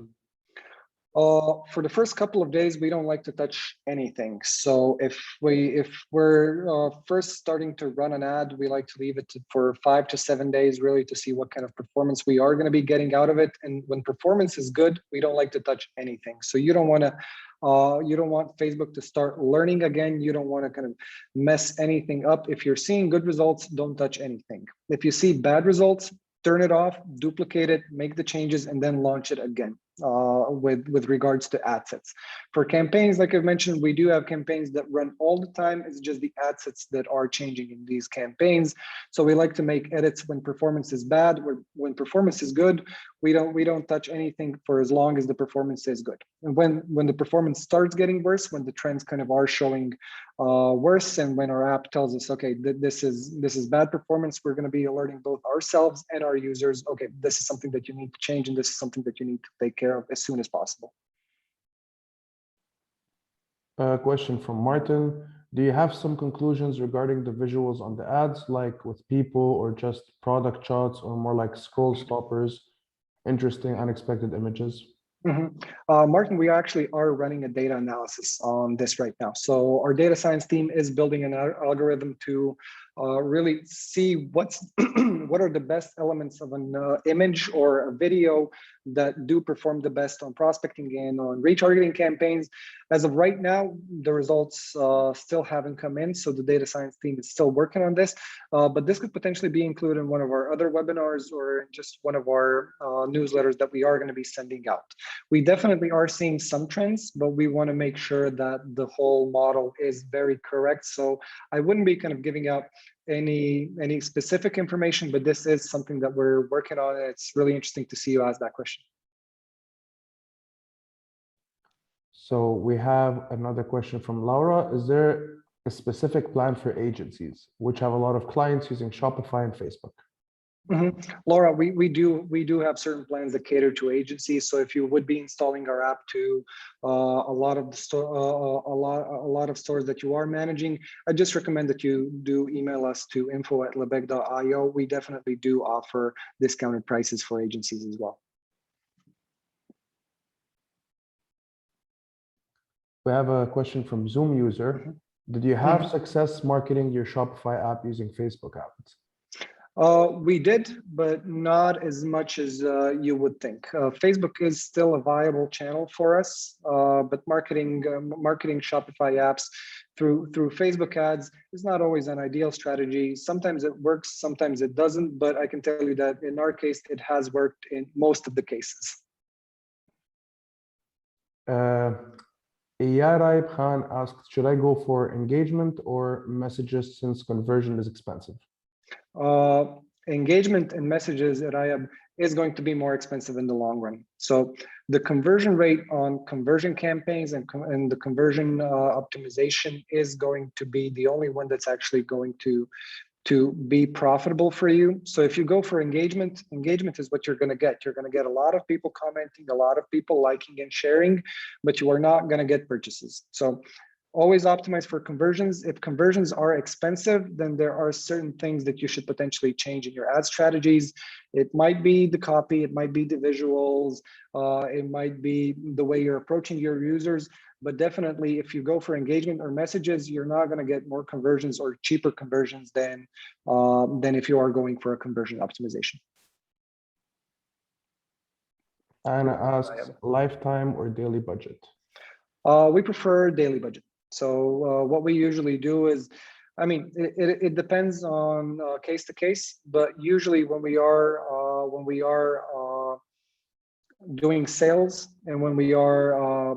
For the first couple of days, we don't like to touch anything. So if we're first starting to run an ad, we like to leave it for 5 to 7 days, really, to see what kind of performance we are going to be getting out of it. And when performance is good, we don't like to touch anything. So you don't want Facebook to start learning again. You don't want to kind of mess anything up. If you're seeing good results, don't touch anything. If you see bad results, turn it off, duplicate it, make the changes, and then launch it again. With regards to ad sets. For campaigns, like I've mentioned, we do have campaigns that run all the time. It's just the ad sets that are changing in these campaigns. So we like to make edits when performance is bad. When performance is good, we don't touch anything for as long as the performance is good. And when the performance starts getting worse, when the trends kind of are showing worse, and when our app tells us, okay, this is bad performance, we're going to be alerting both ourselves and our users, okay, this is something that you need to change, and this is something that you need to take care of as soon as possible. Question from Martin. Do you have some conclusions regarding the visuals on the ads, like with people or just product shots, or more like scroll stoppers, interesting, unexpected images? Martin, we actually are running a data analysis on this right now. So our data science team is building an algorithm to really see what's what are the best elements of an image or a video that do perform the best on prospecting and on retargeting campaigns. As of right now, the results still haven't come in, so the data science team is still working on this. But this could potentially be included in one of our other webinars or just one of our newsletters that we are going to be sending out. We definitely are seeing some trends, but we want to make sure that the whole model is very correct. So I wouldn't be kind of giving out any specific information, but this is something that we're working on. It's really interesting to see you ask that question. So we have another question from Laura. Is there a specific plan for agencies which have a lot of clients using Shopify and Facebook? Laura, we do have certain plans that cater to agencies. So if you would be installing our app to a lot of the stores that you are managing, I just recommend that you do email us to info@lebesgue.io. We definitely do offer discounted prices for agencies as well. We have a question from Zoom user. Did you have success marketing your Shopify app using Facebook ads? We did, but not as much as you would think. Facebook is still a viable channel for us, but marketing Shopify apps through Facebook ads is not always an ideal strategy. Sometimes it works, sometimes it doesn't, but I can tell you that in our case, it has worked in most of the cases. Iyaraib Khan asked, should I go for engagement or messages since conversion is expensive? Engagement and messages at IAB is going to be more expensive in the long run. So the conversion rate on conversion campaigns and the conversion optimization is going to be the only one that's actually going to be profitable for you. So if you go for engagement is what you're going to get. You're going to get a lot of people commenting, a lot of people liking and sharing, but you are not going to get purchases. So always optimize for conversions. If conversions are expensive, then there are certain things that you should potentially change in your ad strategies. It might be the copy, it might be the visuals, it might be the way you're approaching your users. But definitely, if you go for engagement or messages, you're not going to get more conversions or cheaper conversions than if you are going for a conversion optimization. Anna asks, lifetime or daily budget? We prefer daily budget. So what we usually do is, I mean, it depends on case to case, but usually when we are doing sales and when we are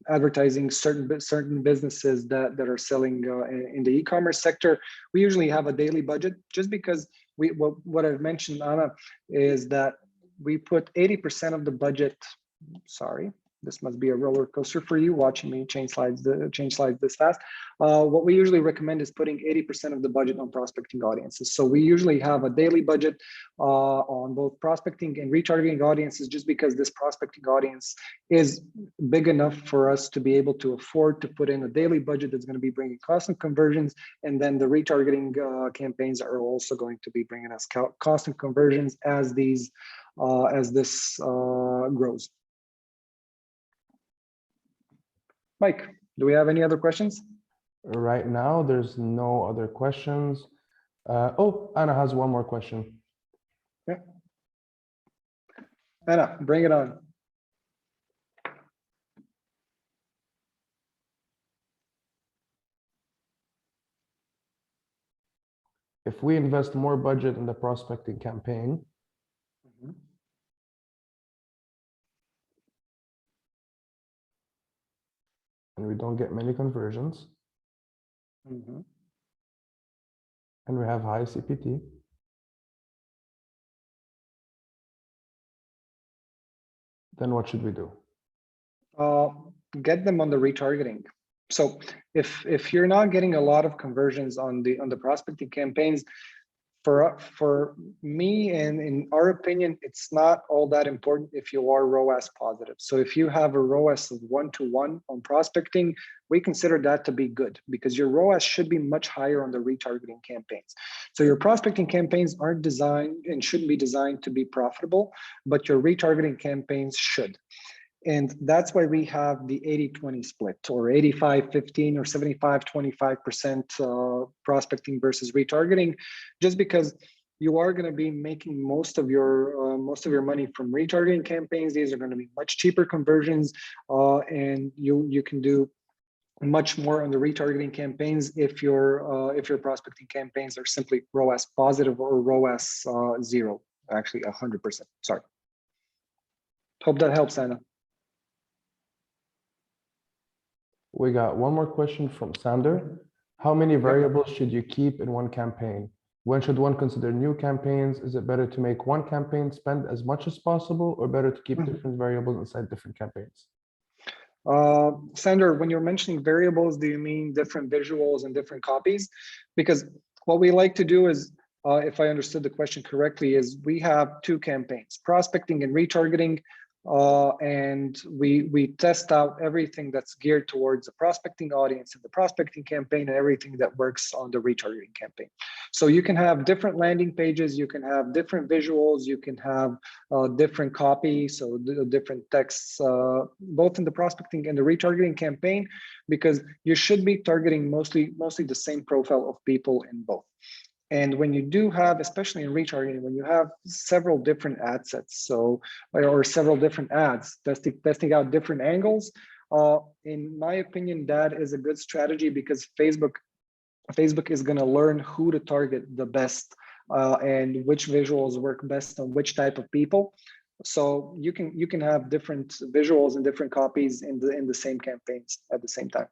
advertising certain businesses that are selling in the e-commerce sector, we usually have a daily budget, just because what I've mentioned, Anna, is that we put 80% of the budget. Sorry, this must be a roller coaster for you watching me change slides this fast. What we usually recommend is putting 80% of the budget on prospecting audiences. So we usually have a daily budget on both prospecting and retargeting audiences, just because this prospecting audience is big enough for us to be able to afford to put in a daily budget that's going to be bringing constant conversions. And then the retargeting campaigns are also going to be bringing us constant conversions as this grows. Mike, do we have any other questions? Right now, there's no other questions. Oh, Anna has one more question. Yeah. Anna, bring it on. If we invest more budget in the prospecting campaign, and we don't get many conversions, and we have high CPT, then what should we do? Get them on the retargeting. So if you're not getting a lot of conversions on the prospecting campaigns, for me and in our opinion, it's not all that important if you are ROAS positive. So if you have a ROAS of 1-to-1 on prospecting, we consider that to be good, because your ROAS should be much higher on the retargeting campaigns. So your prospecting campaigns aren't designed and shouldn't be designed to be profitable, but your retargeting campaigns should. And that's why we have the 80-20 split, or 85-15 or 75-25% prospecting versus retargeting, just because you are going to be making most of your money from retargeting campaigns. These are going to be much cheaper conversions, and you can do much more on the retargeting campaigns if your prospecting campaigns are simply ROAS positive or ROAS 0, actually 100%. Sorry. Hope that helps, Anna. We got one more question from Sander. How many variables should you keep in one campaign? When should one consider new campaigns? Is it better to make one campaign spend as much as possible, or better to keep different variables inside different campaigns? Sander, when you're mentioning variables, do you mean different visuals and different copies? Because what we like to do is, if I understood the question correctly, is we have two campaigns, prospecting and retargeting, and we test out everything that's geared towards the prospecting audience and the prospecting campaign, and everything that works on the retargeting campaign. So you can have different landing pages, you can have different visuals, you can have different copy, so different texts, both in the prospecting and the retargeting campaign, because you should be targeting mostly the same profile of people in both. And when you do have, especially in retargeting, when you have several different ad sets, or several different ads, testing out different angles, in my opinion, that is a good strategy, because Facebook is going to learn who to target the best, and which visuals work best on which type of people. So you can have different visuals and different copies in the same campaigns at the same time.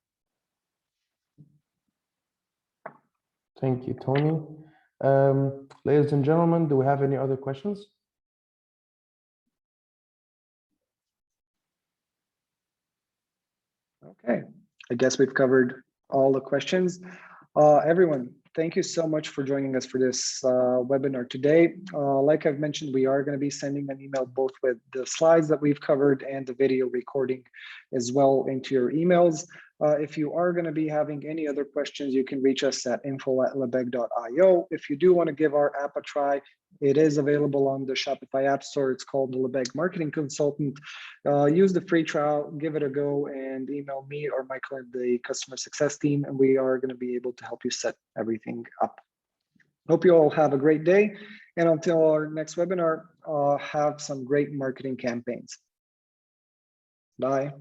Thank you, Tony. Ladies and gentlemen, do we have any other questions? Okay, I guess we've covered all the questions. Everyone, thank you so much for joining us for this webinar today. Like I've mentioned, we are going to be sending an email both with the slides that we've covered and the video recording as well into your emails. If you are going to be having any other questions, you can reach us at info@lebesgue.io. If you do want to give our app a try, it is available on the Shopify App Store. It's called the Lebesgue Marketing Consultant. Use the free trial, give it a go, and email me or Michael and the customer success team, and we are going to be able to help you set everything up. Hope you all have a great day, and until our next webinar, have some great marketing campaigns. Bye.